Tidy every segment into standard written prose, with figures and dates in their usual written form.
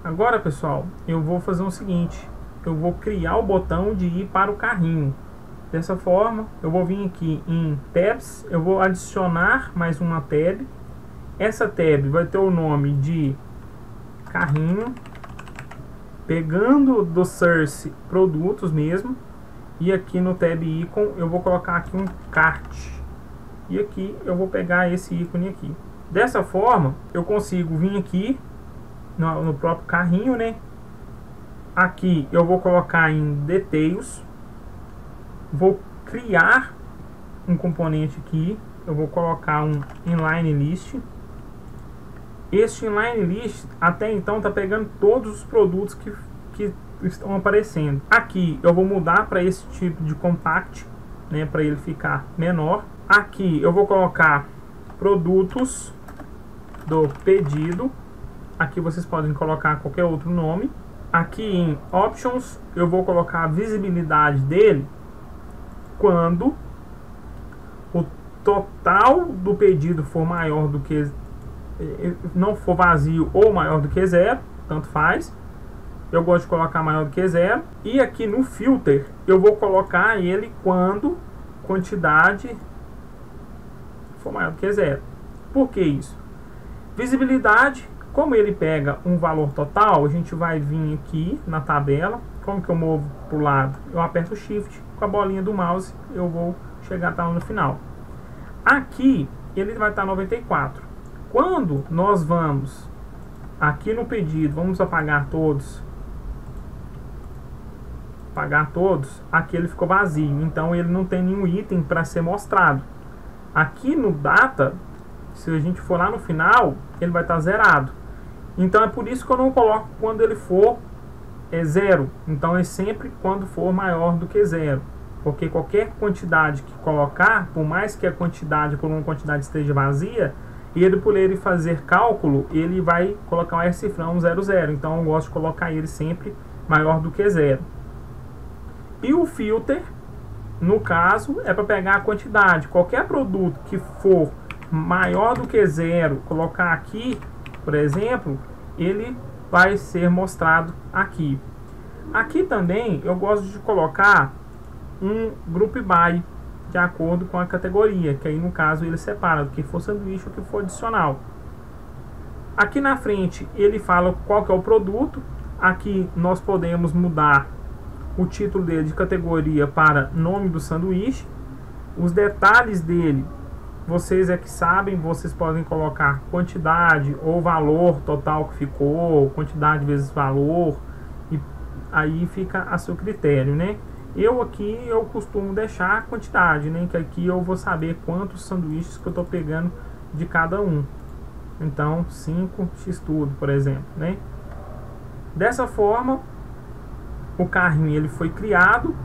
Agora, pessoal, eu vou fazer o seguinte: eu vou criar o botão de ir para o carrinho. Dessa forma, eu vou vir aqui em tabs, eu vou adicionar mais uma tab. Essa tab vai ter o nome de carrinho, pegando do source produtos mesmo. E aqui no tab icon eu vou colocar aqui um cart. E aqui eu vou pegar esse ícone aqui. Dessa forma, eu consigo vir aqui no próprio carrinho, né? Aqui eu vou colocar em details. Vou criar um componente aqui. Eu vou colocar um inline list. Este inline list até então está pegando todos os produtos que estão aparecendo. Aqui eu vou mudar para esse tipo de compact, né, para ele ficar menor. Aqui eu vou colocar produtos do pedido. Aqui vocês podem colocar qualquer outro nome. Aqui em options eu vou colocar a visibilidade dele quando o total do pedido for maior do que, não for vazio ou maior do que 0, tanto faz. Eu gosto de colocar maior do que 0. E aqui no filter eu vou colocar ele quando quantidade for maior do que 0. Por que isso? Visibilidade, como ele pega um valor total, a gente vai vir aqui na tabela. Como que eu movo para o lado? Eu aperto o Shift, com a bolinha do mouse eu vou chegar até no final. Aqui ele vai estar 94. Quando nós vamos aqui no pedido, vamos apagar todos. Apagar todos, aqui ele ficou vazio, então ele não tem nenhum item para ser mostrado. Aqui no data, se a gente for lá no final, ele vai estar zerado. Então é por isso que eu não coloco quando ele for 0. Então é sempre quando for maior do que 0. Porque qualquer quantidade que colocar, por mais que a quantidade por uma quantidade esteja vazia, ele, por ele fazer cálculo, ele vai colocar um cifrão 00. Então eu gosto de colocar ele sempre maior do que 0. E o filter, no caso, é para pegar a quantidade. Qualquer produto que for maior do que 0, colocar aqui, por exemplo, ele vai ser mostrado aqui. Aqui também eu gosto de colocar um group by de acordo com a categoria, que aí no caso ele separa o que for sanduíche ou o que for adicional. Aqui na frente ele fala qual que é o produto. Aqui nós podemos mudar o título dele de categoria para nome do sanduíche. Os detalhes dele, vocês é que sabem, vocês podem colocar quantidade ou valor total que ficou, quantidade vezes valor, e aí fica a seu critério, né? Eu aqui eu costumo deixar a quantidade, né? Que aqui eu vou saber quantos sanduíches que eu estou pegando de cada um. Então 5x tudo, por exemplo, né? Dessa forma, o carrinho ele foi criado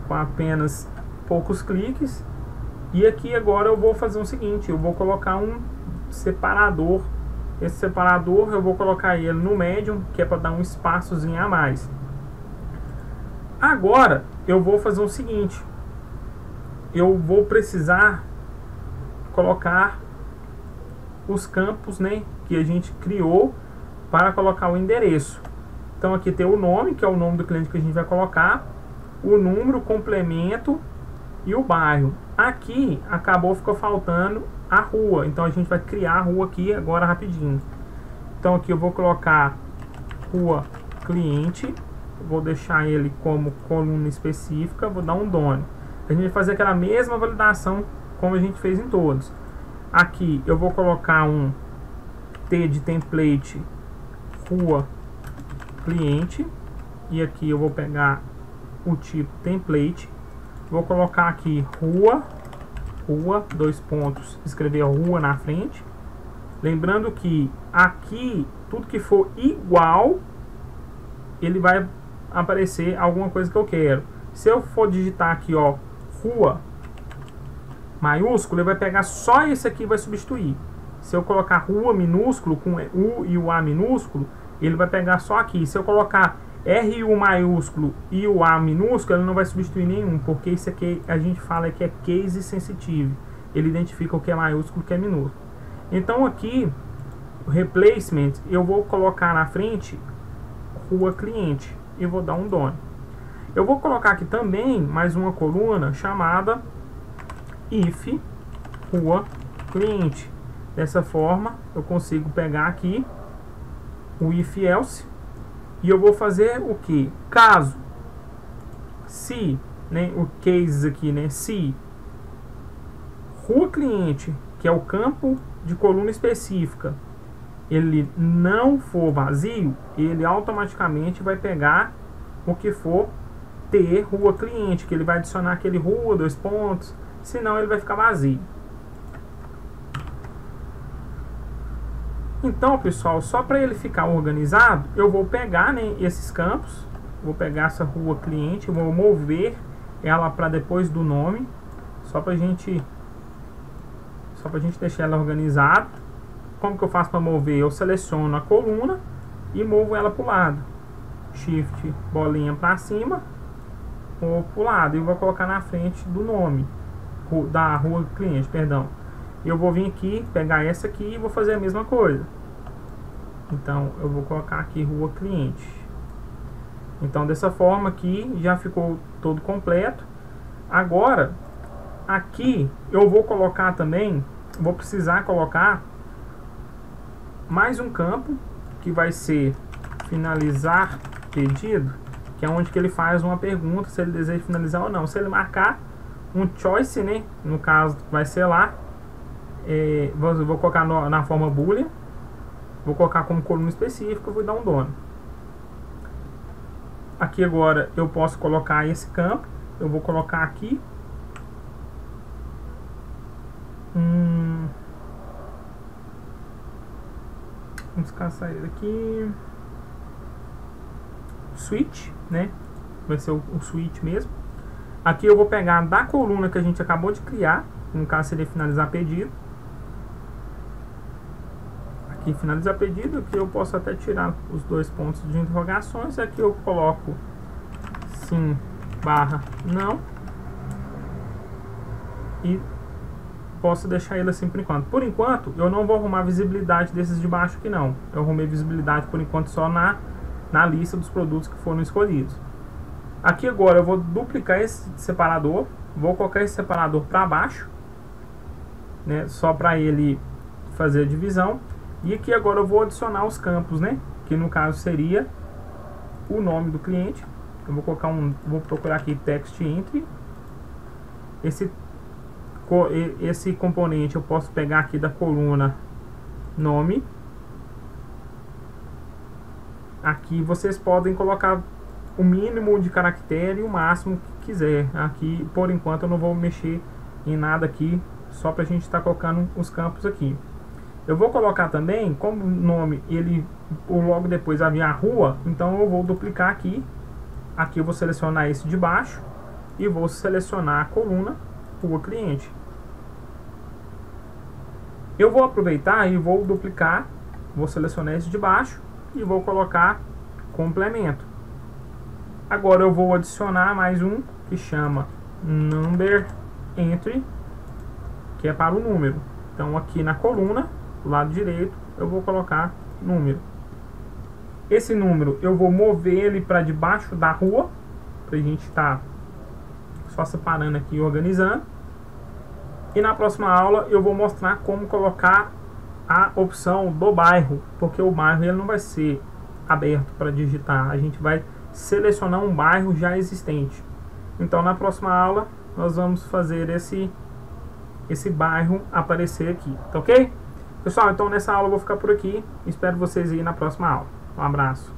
com apenas poucos cliques. E aqui agora eu vou fazer o seguinte: eu vou colocar um separador. Esse separador eu vou colocar ele no medium, que é para dar um espaçozinho a mais. Agora eu vou fazer o seguinte: eu vou precisar colocar os campos, né, que a gente criou para colocar o endereço. Então aqui tem o nome, que é o nome do cliente que a gente vai colocar, o número, o complemento e o bairro. Aqui ficou faltando a rua, então a gente vai criar a rua aqui agora rapidinho. Então aqui eu vou colocar rua cliente, vou deixar ele como coluna específica, vou dar um done. A gente vai fazer aquela mesma validação como a gente fez em todos. Aqui eu vou colocar um T de template rua cliente, e aqui eu vou pegar o tipo template, vou colocar aqui rua, dois pontos, escrever rua na frente. Lembrando que aqui tudo que for igual, ele vai aparecer alguma coisa que eu quero. Se eu for digitar aqui, ó, rua maiúsculo, ele vai pegar só esse aqui e vai substituir. Se eu colocar rua minúsculo com U e o A minúsculo, ele vai pegar só aqui. Se eu colocar RU maiúsculo e o A minúsculo, ele não vai substituir nenhum, porque isso aqui a gente fala que é case sensitive. Ele identifica o que é maiúsculo e o que é minúsculo. Então aqui replacement, eu vou colocar na frente rua cliente e vou dar um done. Eu vou colocar aqui também mais uma coluna chamada if rua cliente. Dessa forma eu consigo pegar aqui o if else e eu vou fazer o que? Caso, se, né, o case aqui, né, se rua cliente, que é o campo de coluna específica, ele não for vazio, ele automaticamente vai pegar o que for ter rua cliente, que ele vai adicionar aquele rua, 2 pontos, senão ele vai ficar vazio. Então, pessoal, só para ele ficar organizado, eu vou pegar, né, esses campos, vou pegar essa rua cliente, vou mover ela para depois do nome, só para gente deixar ela organizada. Como que eu faço para mover? Eu seleciono a coluna e movo ela para o lado. Shift, bolinha para cima, ou para o lado. E vou colocar na frente do nome, da rua cliente, perdão. Eu vou vir aqui, pegar essa aqui e vou fazer a mesma coisa. Então, eu vou colocar aqui rua cliente. Então, dessa forma aqui, já ficou todo completo. Agora, aqui, eu vou colocar também, vou precisar colocar mais um campo, que vai ser finalizar pedido, que é onde que ele faz uma pergunta, se ele deseja finalizar ou não. Se ele marcar um choice, né, no caso, vai ser lá, vou colocar na forma boolean, vou colocar como coluna específica, vou dar um dono. Aqui agora eu posso colocar esse campo, eu vou colocar aqui vamos caçar ele aqui, switch, né, vai ser o switch mesmo. Aqui eu vou pegar da coluna que a gente acabou de criar, no caso seria finalizar pedido. Aqui finalizar pedido, aqui eu posso até tirar os 2 pontos de interrogações. Aqui eu coloco sim barra não e posso deixar ele assim por enquanto. Por enquanto eu não vou arrumar visibilidade desses de baixo aqui não. Eu arrumei visibilidade por enquanto só na lista dos produtos que foram escolhidos. Aqui agora eu vou duplicar esse separador, vou colocar esse separador para baixo, né, só para ele fazer a divisão. E aqui agora eu vou adicionar os campos, né, que no caso seria o nome do cliente. Eu vou colocar vou procurar aqui text entry. Esse componente eu posso pegar aqui da coluna nome. Aqui vocês podem colocar o mínimo de caractere e o máximo que quiser. Aqui por enquanto eu não vou mexer em nada aqui, só para a gente estar colocando os campos aqui. Eu vou colocar também, como o nome, logo depois havia a rua, então eu vou duplicar aqui. Aqui eu vou selecionar esse de baixo e vou selecionar a coluna rua cliente. Eu vou aproveitar e vou duplicar, vou selecionar esse de baixo e vou colocar complemento. Agora eu vou adicionar mais um que chama number entry, que é para o número. Então aqui na coluna, do lado direito, eu vou colocar número. Esse número eu vou mover ele para debaixo da rua, para a gente estar só separando aqui e organizando. E na próxima aula eu vou mostrar como colocar a opção do bairro, porque o bairro ele não vai ser aberto para digitar, a gente vai selecionar um bairro já existente. Então na próxima aula nós vamos fazer esse bairro aparecer aqui, tá ok? Pessoal, então nessa aula eu vou ficar por aqui, espero vocês aí na próxima aula. Um abraço.